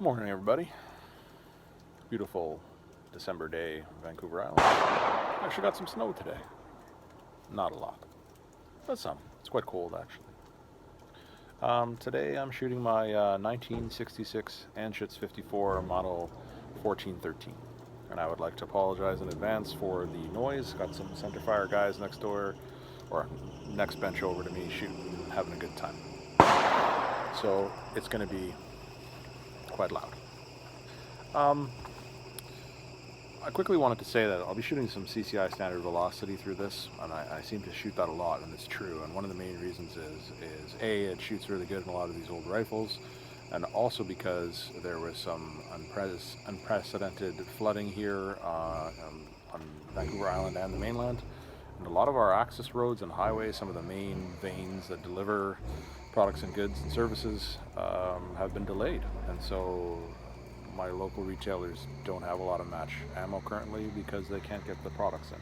Morning, everybody. Beautiful December day in Vancouver Island. Actually got some snow today. Not a lot, but some. It's quite cold, actually. Today I'm shooting my 1966 Anschutz 54 model 1413. And I would like to apologize in advance for the noise. Got some center fire guys next door, or next bench over to me, shooting, having a good time. So it's going to be quite loud. I quickly wanted to say that I'll be shooting some CCI standard velocity through this, and I seem to shoot that a lot, and it's true. And one of the main reasons is A, it shoots really good in a lot of these old rifles, and also because there was some unprecedented flooding here on Vancouver Island and the mainland. And a lot of our access roads and highways, some of the main veins that deliver products and goods and services, have been delayed. And so my local retailers don't have a lot of match ammo currently because they can't get the products in.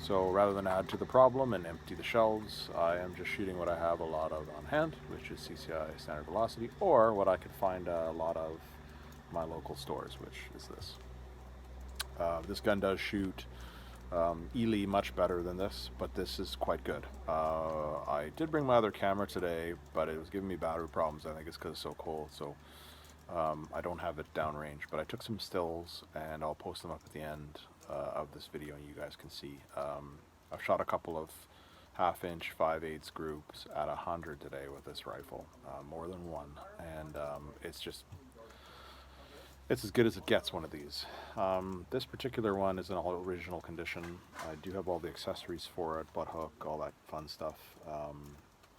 So rather than add to the problem and empty the shelves, I am just shooting what I have a lot of on hand, which is CCI standard velocity, or what I could find a lot of my local stores, which is this. This gun does shoot Ely much better than this, but this is quite good. I did bring my other camera today, but it was giving me battery problems. I think it's because it's so cold, so I don't have it downrange, but I took some stills and I'll post them up at the end of this video and you guys can see. I've shot a couple of half-inch 5/8 groups at 100 today with this rifle, more than one, and it's as good as it gets, one of these. This particular one is in all original condition. I do have all the accessories for it, butt hook, all that fun stuff,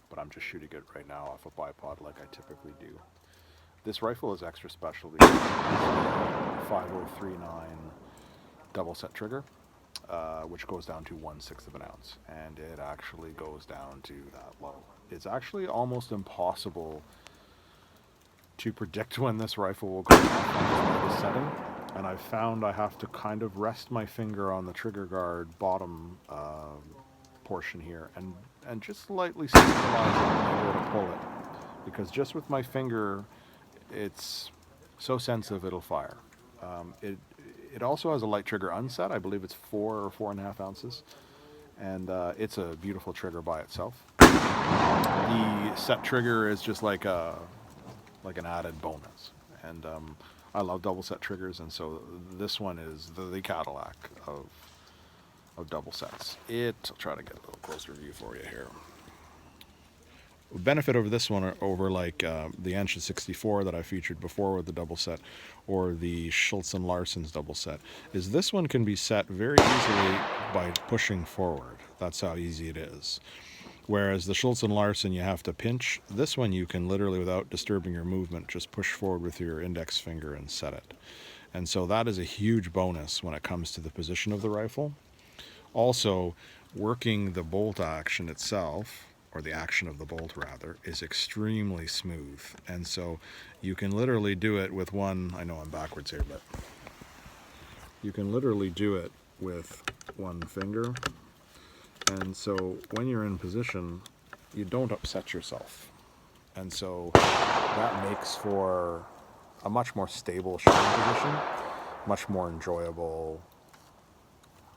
but I'm just shooting it right now off a bipod like I typically do. This rifle is extra special because it's a 5039 double set trigger, which goes down to 1/6 of an ounce, and it actually goes down to that low. It's actually almost impossible to predict when this rifle will go off on the setting, and I've found I have to kind of rest my finger on the trigger guard bottom portion here and just lightly stabilize it and go to pull it, because just with my finger it's so sensitive it'll fire. It also has a light trigger unset. I believe it's 4 or 4.5 ounces, and it's a beautiful trigger by itself. The set trigger is just like an added bonus, and I love double set triggers, and so this one is the Cadillac of double sets. I'll try to get a little closer view for you here. Benefit over this one over like the Anschutz 64 that I featured before with the double set, or the Schultz and Larsen's double set, is this one can be set very easily by pushing forward. That's how easy it is. Whereas the Schultz and Larsen, you have to pinch. This one you can literally, without disturbing your movement, just push forward with your index finger and set it. And so that is a huge bonus when it comes to the position of the rifle. Also, working the bolt action itself, or the action of the bolt rather, is extremely smooth. And so you can literally do it with one, I know I'm backwards here, but you can literally do it with one finger. And so when you're in position, you don't upset yourself. And so that makes for a much more stable shooting position, much more enjoyable.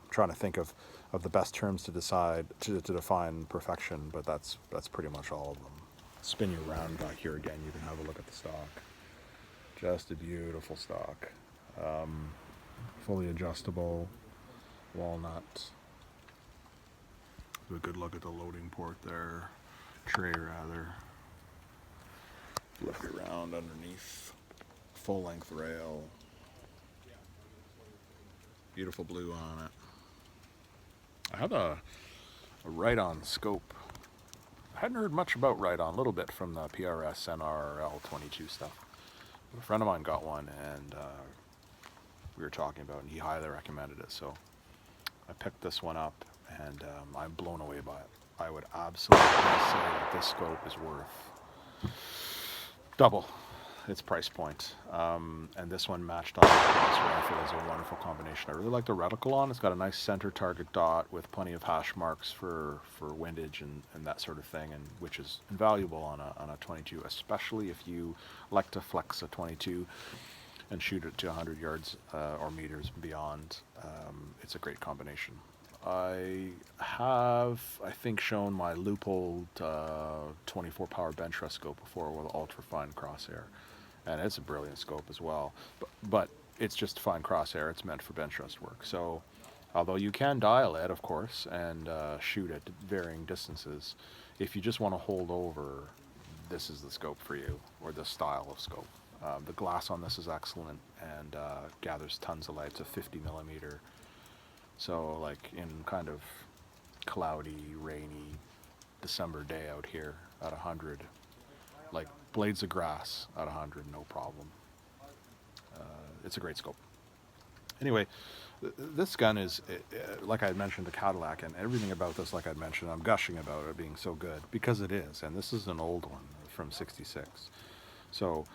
I'm trying to think of the best terms to define perfection, but that's pretty much all of them. Spin you around back here again, you can have a look at the stock. Just a beautiful stock. Fully adjustable, walnut. A good look at the loading port there, tray rather. Look around underneath, full length rail. Beautiful blue on it. I have a Right-On scope. I hadn't heard much about Right-On, a little bit from the PRS NRL22 stuff. A friend of mine got one, and we were talking about it, and he highly recommended it. So I picked this one up, and I'm blown away by it. I would absolutely say that this scope is worth double, its price point. And this one matched on this rifle is a wonderful combination. I really like the reticle on. It's got a nice center target dot with plenty of hash marks for windage and that sort of thing, and which is invaluable on a 22, especially if you like to flex a 22 and shoot it to 100 yards or meters beyond. It's a great combination. I have, I think, shown my Leupold 24 power bench rest scope before with ultra fine crosshair, and it's a brilliant scope as well. But it's just fine crosshair. It's meant for bench rest work. So, although you can dial it, of course, and shoot at varying distances, if you just want to hold over, this is the scope for you, or this style of scope. The glass on this is excellent and gathers tons of light. It's a 50 millimeter. So like in kind of cloudy, rainy December day out here at 100, like blades of grass at 100, no problem. It's a great scope. Anyway, this gun is, like I had mentioned, the Cadillac, and everything about this, like I'd mentioned, I'm gushing about it being so good, because it is, and this is an old one from '66. So,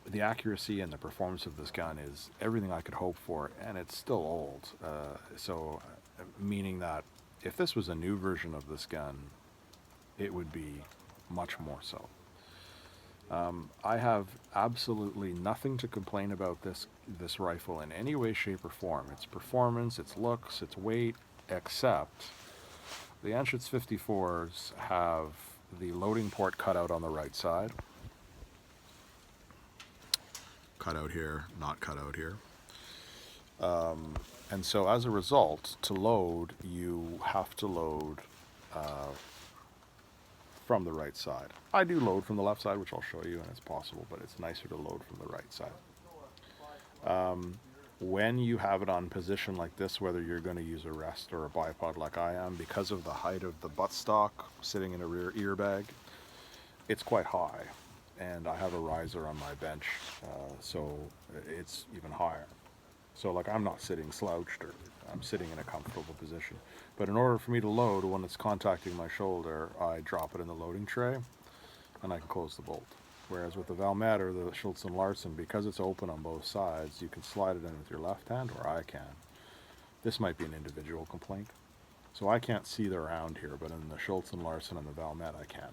the accuracy and the performance of this gun is everything I could hope for, and it's still old. Meaning that if this was a new version of this gun, it would be much more so. I have absolutely nothing to complain about this rifle in any way, shape, or form. Its performance, its looks, its weight, except the Anschutz 54s have the loading port cut out on the right side. Cut out here, not cut out here. And so as a result, to load, you have to load from the right side. I do load from the left side, which I'll show you, and it's possible, but it's nicer to load from the right side. When you have it on position like this, whether you're going to use a rest or a bipod like I am, because of the height of the buttstock sitting in a rear ear bag, it's quite high. And I have a riser on my bench, so it's even higher. So like I'm not sitting slouched, or I'm sitting in a comfortable position. But in order for me to load, when it's contacting my shoulder, I drop it in the loading tray, and I can close the bolt. Whereas with the Valmet or the Schultz & Larsen, because it's open on both sides, you can slide it in with your left hand, or I can. This might be an individual complaint. So I can't see the round here, but in the Schultz & Larsen and the Valmet, I can.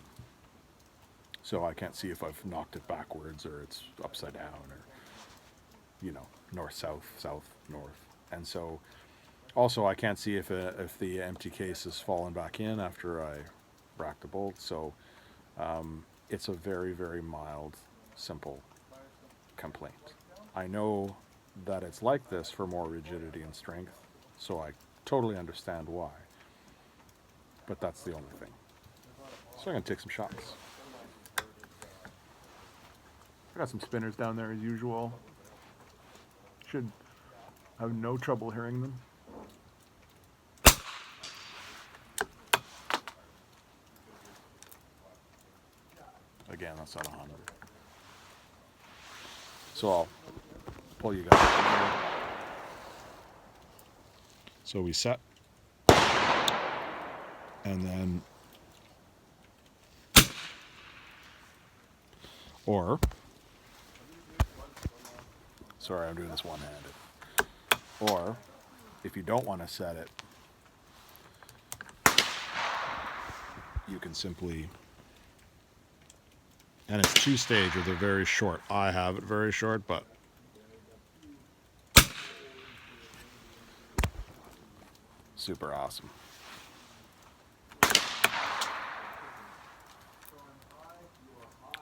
So I can't see if I've knocked it backwards or it's upside down, or, you know, north, south, south, north. And so also I can't see if the empty case has fallen back in after I rack the bolt. So it's a very, very mild, simple complaint. I know that it's like this for more rigidity and strength, so I totally understand why. But that's the only thing. So I'm going to take some shots. I got some spinners down there as usual. Should have no trouble hearing them. Again, that's not 100. So I'll pull you guys in here. So we set, and then, or, sorry, I'm doing this one-handed. Or, if you don't want to set it, you can simply, and it's two-stage or they're very short. I have it very short, but super awesome.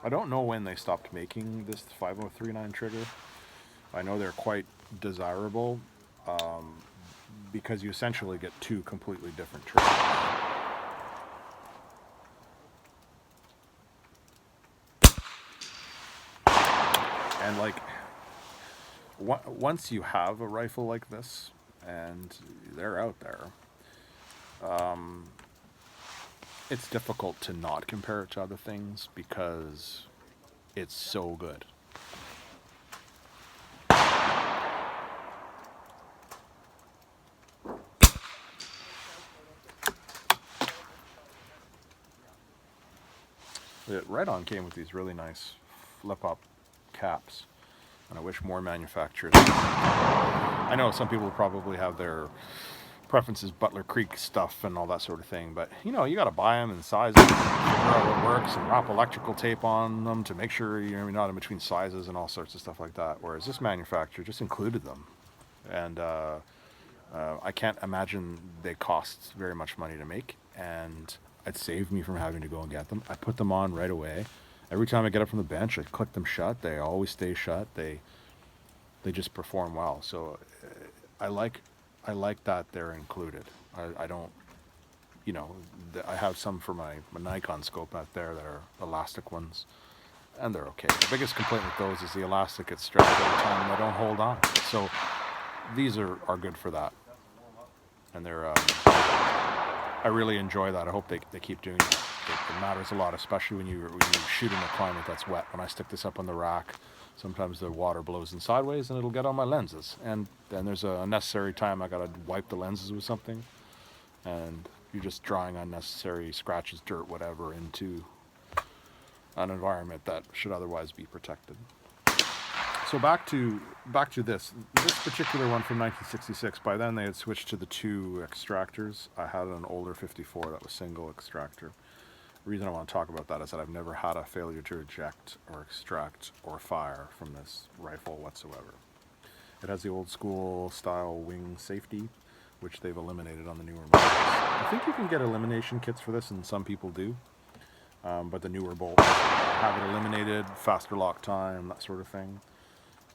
I don't know when they stopped making this 5039 trigger. I know they're quite desirable because you essentially get two completely different triggers. And like, once you have a rifle like this, and they're out there, it's difficult to not compare it to other things because it's so good. It right on came with these really nice flip-up caps, and I wish more manufacturers. I know some people probably have their preferences, Butler Creek stuff and all that sort of thing, but you know, you got to buy them and size them, figure out what works, and wrap electrical tape on them to make sure you're not in between sizes and all sorts of stuff like that. Whereas this manufacturer just included them, and I can't imagine they cost very much money to make, and it saved me from having to go and get them. I put them on right away. Every time I get up from the bench, I click them shut. They always stay shut. They just perform well. So I like that they're included. I don't, you know, I have some for my Nikon scope out there that are elastic ones, and they're okay. The biggest complaint with those is the elastic gets stretched every time and they don't hold on. So these are good for that, and they're I really enjoy that. I hope they keep doing that. It matters a lot, especially when you shoot in a climate that's wet. When I stick this up on the rack, sometimes the water blows in sideways and it'll get on my lenses. And then there's a necessary time I gotta wipe the lenses with something, and you're just drawing unnecessary scratches, dirt, whatever, into an environment that should otherwise be protected. So back to this particular one from 1966. By then they had switched to the 2 extractors. I had an older 54 that was single extractor. The reason I want to talk about that is that I've never had a failure to eject or extract or fire from this rifle whatsoever. It has the old school style wing safety, which they've eliminated on the newer models. I think you can get elimination kits for this, and some people do, but the newer bolts have it eliminated, faster lock time, that sort of thing.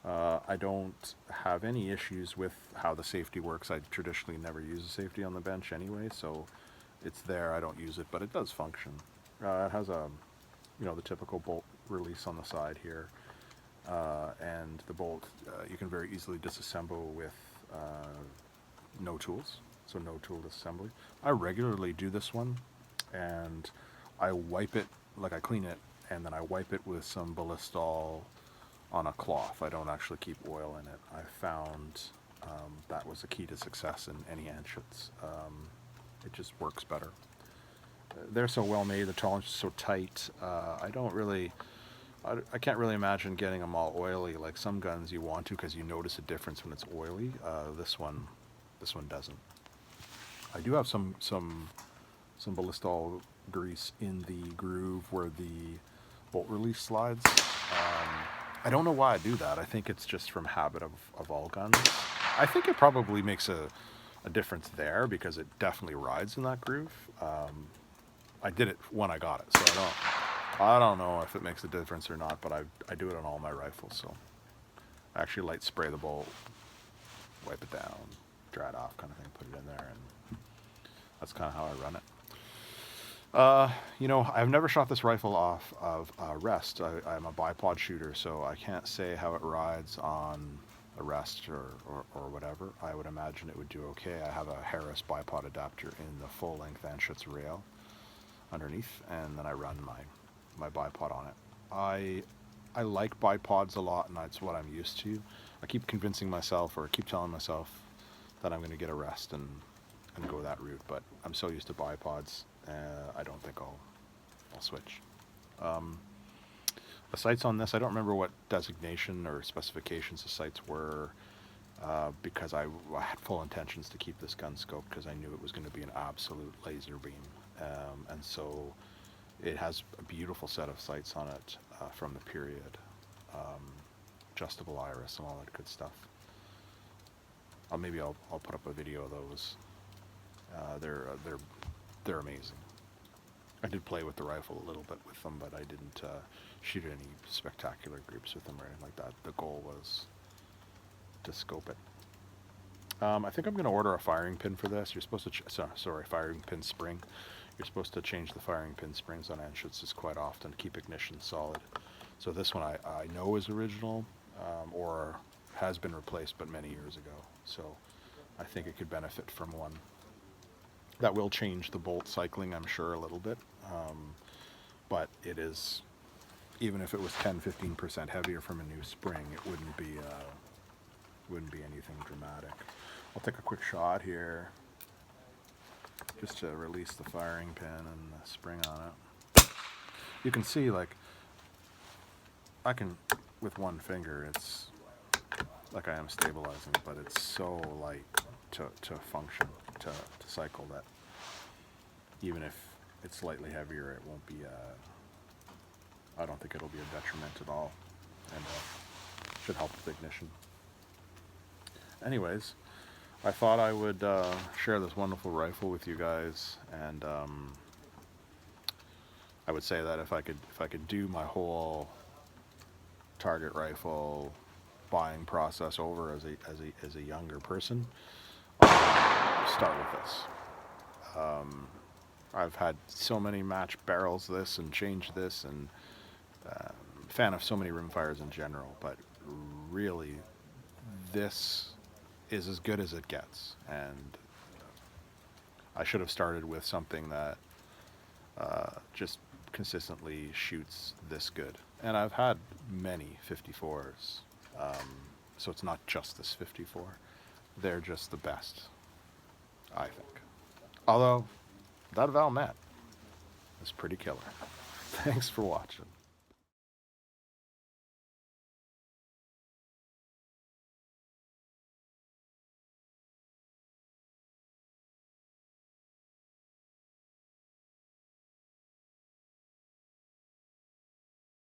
I don't have any issues with how the safety works. I traditionally never use a safety on the bench anyway, so it's there. I don't use it, but it does function. It has a, you know, the typical bolt release on the side here, and the bolt you can very easily disassemble with no tools, so no tool disassembly. I regularly do this one, and I wipe it, like I clean it, and then I wipe it with some Ballistol on a cloth. I don't actually keep oil in it. I found that was the key to success in any Anschutz. It just works better. They're so well made, the tolerance is so tight. I can't really imagine getting them all oily. Like some guns you want to, because you notice a difference when it's oily. This one doesn't. I do have some Ballistol grease in the groove where the bolt release slides. I don't know why I do that. I think it's just from habit of all guns. I think it probably makes a difference there, because it definitely rides in that groove. I did it when I got it, so I don't know if it makes a difference or not, but I do it on all my rifles. So I actually light spray the bolt, wipe it down, dry it off, kind of thing, put it in there, and that's kind of how I run it. You know, I've never shot this rifle off of rest. I'm a bipod shooter, so I can't say how it rides on a rest or whatever. I would imagine it would do okay. I have a Harris bipod adapter in the full-length Anschutz rail underneath, and then I run my bipod on it. I like bipods a lot, and that's what I'm used to. I keep convincing myself, or keep telling myself, that I'm going to get a rest and go that route, but I'm so used to bipods. I don't think I'll switch. The sights on this, I don't remember what designation or specifications the sights were, because I had full intentions to keep this gun scoped, because I knew it was going to be an absolute laser beam. And so it has a beautiful set of sights on it from the period, adjustable iris and all that good stuff. Maybe I'll put up a video of those. They're amazing. I did play with the rifle a little bit with them, but I didn't shoot any spectacular groups with them or anything like that. The goal was to scope it. I think I'm going to order a firing pin for this. You're supposed to, firing pin spring. You're supposed to change the firing pin springs on Anschutz quite often to keep ignition solid. So this one I know is original, or has been replaced, but many years ago. So I think it could benefit from one. That will change the bolt cycling, I'm sure, a little bit, but it is, even if it was 10-15% heavier from a new spring, it wouldn't be anything dramatic. I'll take a quick shot here, just to release the firing pin and the spring on it. You can see, like, I can, with one finger, it's like I am stabilizing, but it's so light to function, to cycle, that even if it's slightly heavier, it won't be, I don't think it'll be a detriment at all, and should help with ignition. Anyways, I thought I would share this wonderful rifle with you guys, and I would say that if I could do my whole target rifle buying process over as a younger person, start with this. I've had so many match barrels this and changed this, and fan of so many rimfires in general, but really this is as good as it gets, and I should have started with something that just consistently shoots this good. And I've had many 54s, so it's not just this 54. They're just the best, I think. Although, that Valmet is pretty killer. Thanks for watching.